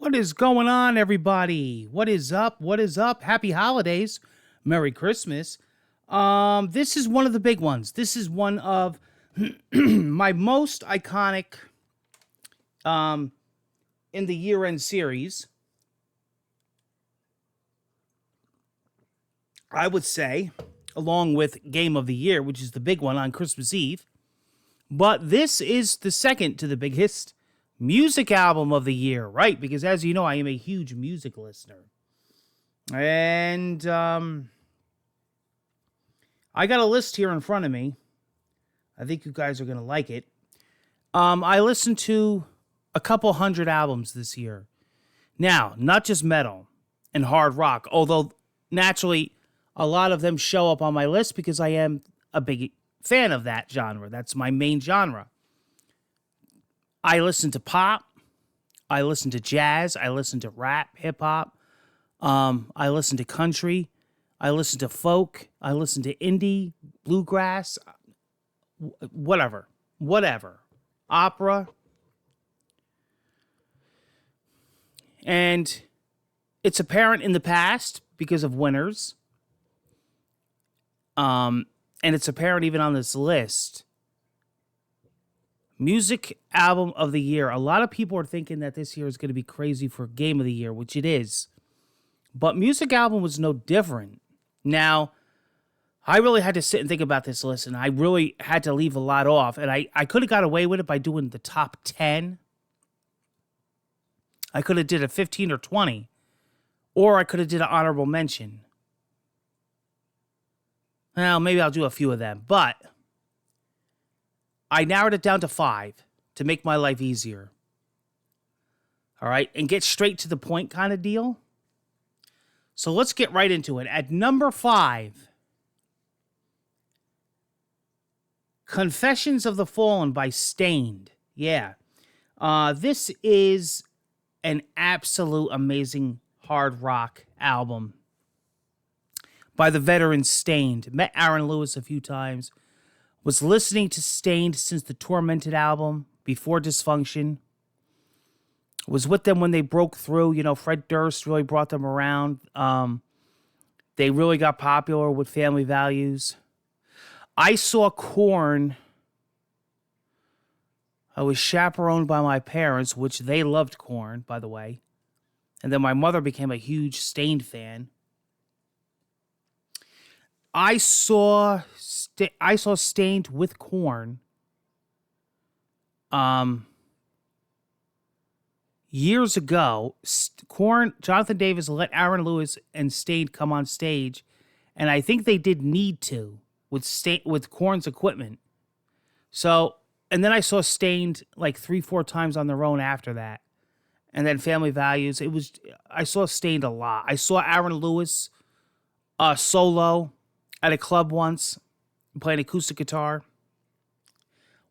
What is going on, everybody? What is up? What is up? Happy holidays. Merry Christmas. This is one of the big ones. This is one of my most iconic in the year-end series. I would say, along with Game of the Year, which is the big one on Christmas Eve. But this is the second to the biggest music album of the year, right? Because as you know, I am a huge music listener. And I got a list here in front of me. I think you guys are going to like it. I listened to a couple hundred albums this year. Now, not just metal and hard rock, although naturally a lot of them show up on my list because I am a big fan of that genre. That's my main genre. I listen to pop. I listen to jazz. I listen to rap, hip hop. I listen to country. I listen to folk. I listen to indie, bluegrass, whatever. Opera. And it's apparent in the past because of winners. And it's apparent even on this list. Music album of the year. A lot of people are thinking that this year is going to be crazy for game of the year, which it is. But music album was no different. Now, I really had to sit and think about this list, and I really had to leave a lot off. And I could have got away with it by doing the top 10. I could have did a 15 or 20. Or I could have did an honorable mention. Well, maybe I'll do a few of them. But I narrowed it down to 5 to make my life easier. All right, and get straight to the point kind of deal. So let's get right into it. At number 5, Confessions of the Fallen by Staind. Yeah. This is an absolute amazing hard rock album by the veteran Staind. Met Aaron Lewis a few times. Was listening to Staind since the Tormented album, before Dysfunction. Was with them when they broke through. You know, Fred Durst really brought them around. They really got popular with Family Values. I saw Korn. I was chaperoned by my parents, which they loved Korn, by the way. And then my mother became a huge Staind fan. I saw Staind with Korn years ago. Korn, Jonathan Davis let Aaron Lewis and Staind come on stage, and I think they did need to with Korn's equipment. So, and then I saw Staind like 3-4 times on their own after that. And then Family Values. I saw Staind a lot. I saw Aaron Lewis solo at a club once, playing acoustic guitar.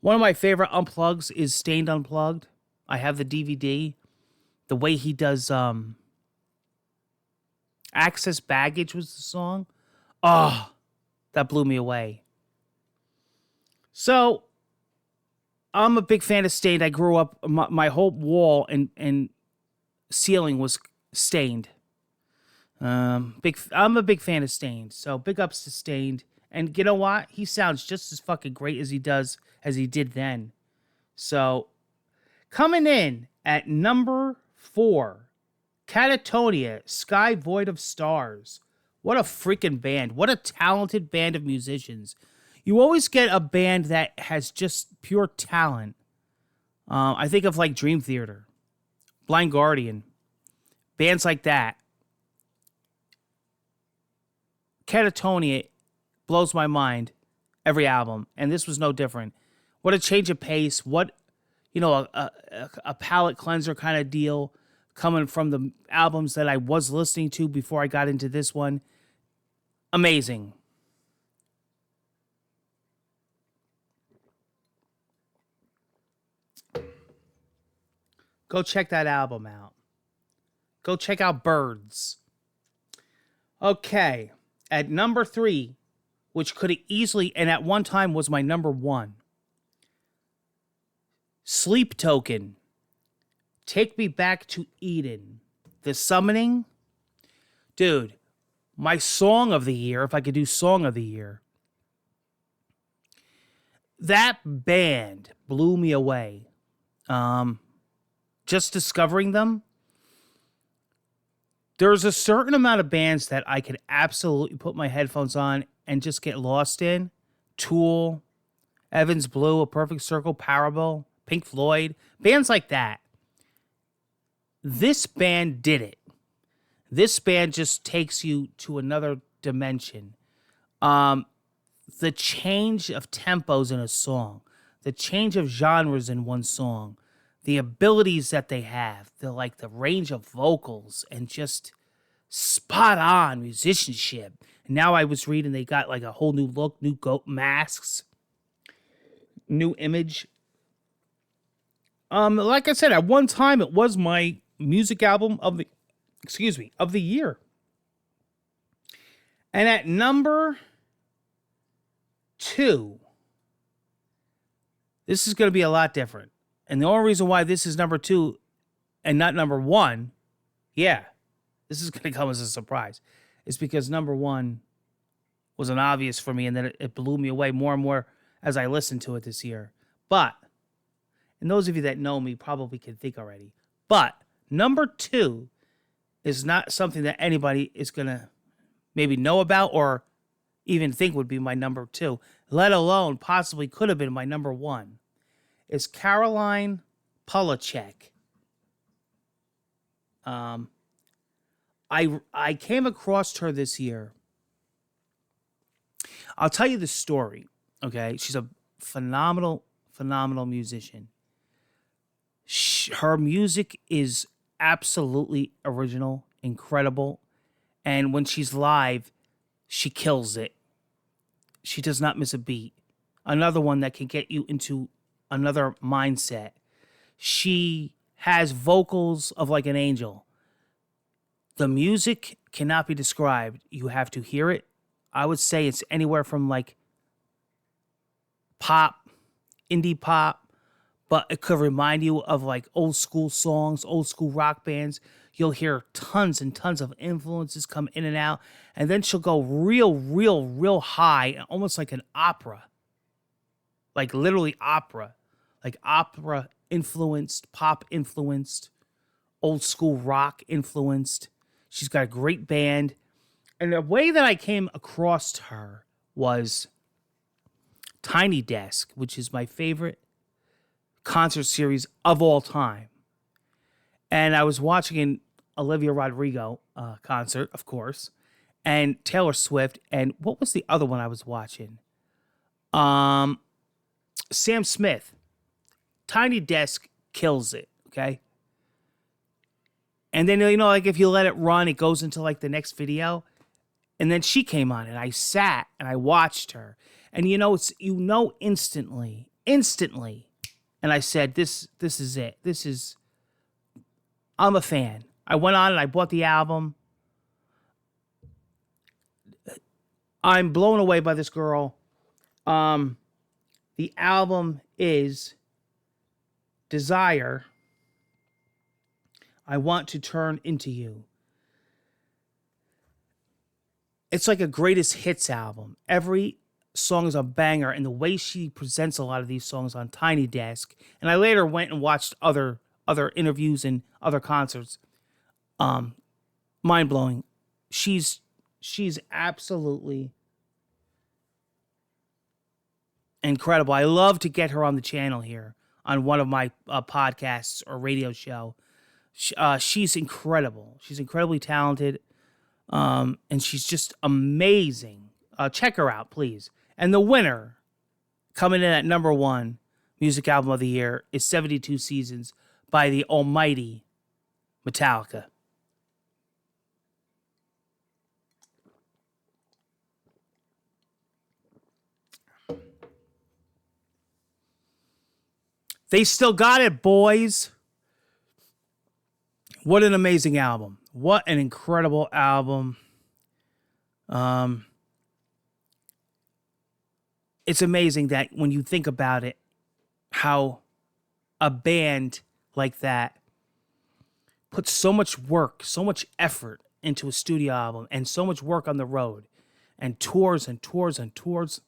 One of my favorite unplugs is Staind Unplugged. I have the DVD. The way he does Access Baggage was the song. Oh, that blew me away. So, I'm a big fan of Staind. I grew up, my whole wall and ceiling was Staind. I'm a big fan of Staind, so big ups to Staind. And you know what? He sounds just as fucking great as he did then. So, coming in at number 4, Katatonia, Sky Void of Stars. What a freaking band. What a talented band of musicians. You always get a band that has just pure talent. I think of like Dream Theater, Blind Guardian, bands like that. Katatonia blows my mind every album, and this was no different. What a change of pace. What, you know, a palate cleanser kind of deal coming from the albums that I was listening to before I got into this one. Amazing. Go check that album out. Go check out Birds. Okay. At number 3, which could have easily, and at one time was my number 1, Sleep Token, Take Me Back to Eden. The Summoning. Dude, my song of the year, if I could do song of the year, that band blew me away. Just discovering them. There's a certain amount of bands that I could absolutely put my headphones on and just get lost in. Tool, Evans Blue, A Perfect Circle, Parable, Pink Floyd, bands like that. This band did it. This band just takes you to another dimension. The change of tempos in a song, the change of genres in one song, the abilities that they have, the range of vocals and just spot on musicianship. And now I was reading they got like a whole new look, new masks, new image. Like I said, at one time it was my music album of the year. And at number 2, this is going to be a lot different. And the only reason why this is number 2 and not number 1, this is going to come as a surprise, is because number 1 was an obvious for me, and then it blew me away more and more as I listened to it this year. But, and those of you that know me probably can think already, but number 2 is not something that anybody is going to maybe know about or even think would be my number 2, let alone possibly could have been my number 1. Is Caroline Polachek. I came across her this year. I'll tell you the story, okay? She's a phenomenal musician. Her music is absolutely original, incredible, and when she's live, she kills it. She does not miss a beat. Another one that can get you into another mindset. She has vocals of like an angel. The music cannot be described. You have to hear it. I would say it's anywhere from like pop, indie pop, but it could remind you of like old school songs, old school rock bands. You'll hear tons and tons of influences come in and out. And then she'll go real high, almost like an opera. Like literally opera. Like opera influenced, pop influenced, old school rock influenced. She's got a great band. And the way that I came across her was Tiny Desk, which is my favorite concert series of all time. And I was watching an Olivia Rodrigo concert, of course, and Taylor Swift. And what was the other one I was watching? Sam Smith. Tiny Desk kills it, okay? And then, like if you let it run, it goes into like the next video. And then she came on and I sat and I watched her. And it's instantly. And I said, this is it. I'm a fan. I went on and I bought the album. I'm blown away by this girl. The album is Desire. I Want to Turn Into You. It's like a greatest hits album. Every song is a banger, and the way she presents a lot of these songs on Tiny Desk, and I later went and watched other interviews and other concerts. Mind blowing. She's absolutely incredible. I love to get her on the channel here on one of my podcasts or radio show. She's incredible. She's incredibly talented. And she's just amazing. Check her out, please. And the winner, coming in at number 1, music album of the year, is 72 Seasons by the almighty Metallica. They still got it, boys. What an amazing album. What an incredible album. It's amazing that when you think about it, how a band like that put so much work, so much effort into a studio album and so much work on the road and tours and tours and tours.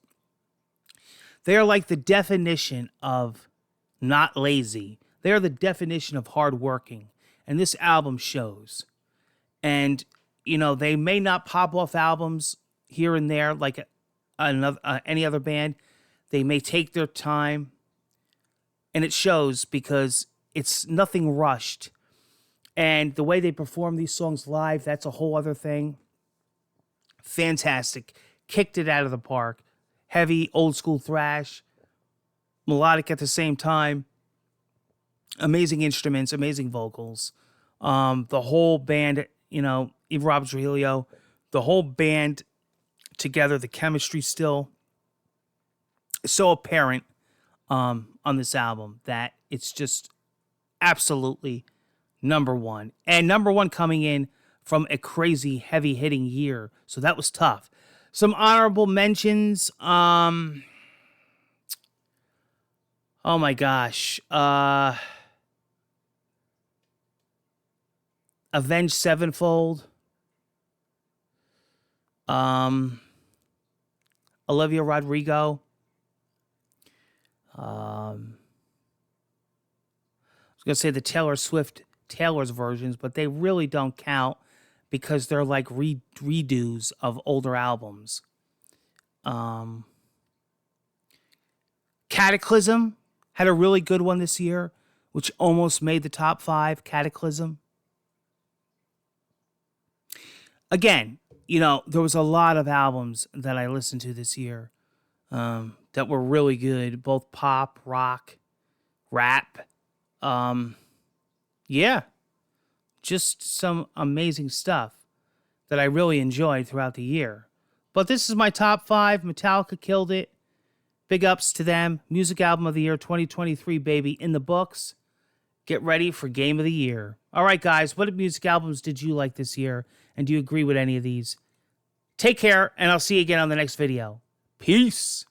They are like the definition of not lazy. They are the definition of hardworking. And this album shows. And, they may not pop off albums here and there like any other band. They may take their time. And it shows because it's nothing rushed. And the way they perform these songs live, that's a whole other thing. Fantastic. Kicked it out of the park. Heavy, old school thrash. Melodic at the same time. Amazing instruments, amazing vocals. The whole band, Eve Roberts Trujillo, the whole band together, the chemistry still is so apparent on this album that it's just absolutely number one. And number one coming in from a crazy heavy hitting year. So that was tough. Some honorable mentions. Oh my gosh. Avenged Sevenfold. Olivia Rodrigo. I was going to say the Taylor's versions, but they really don't count because they're like redos of older albums. Cataclysm had a really good one this year, which almost made the top 5. Cataclysm. Again, there was a lot of albums that I listened to this year that were really good, both pop, rock, rap. Yeah, just some amazing stuff that I really enjoyed throughout the year. But this is my top 5. Metallica killed it. Big ups to them. Music Album of the Year 2023, baby, in the books. Get ready for Game of the Year. All right, guys, what music albums did you like this year? And do you agree with any of these? Take care, and I'll see you again on the next video. Peace.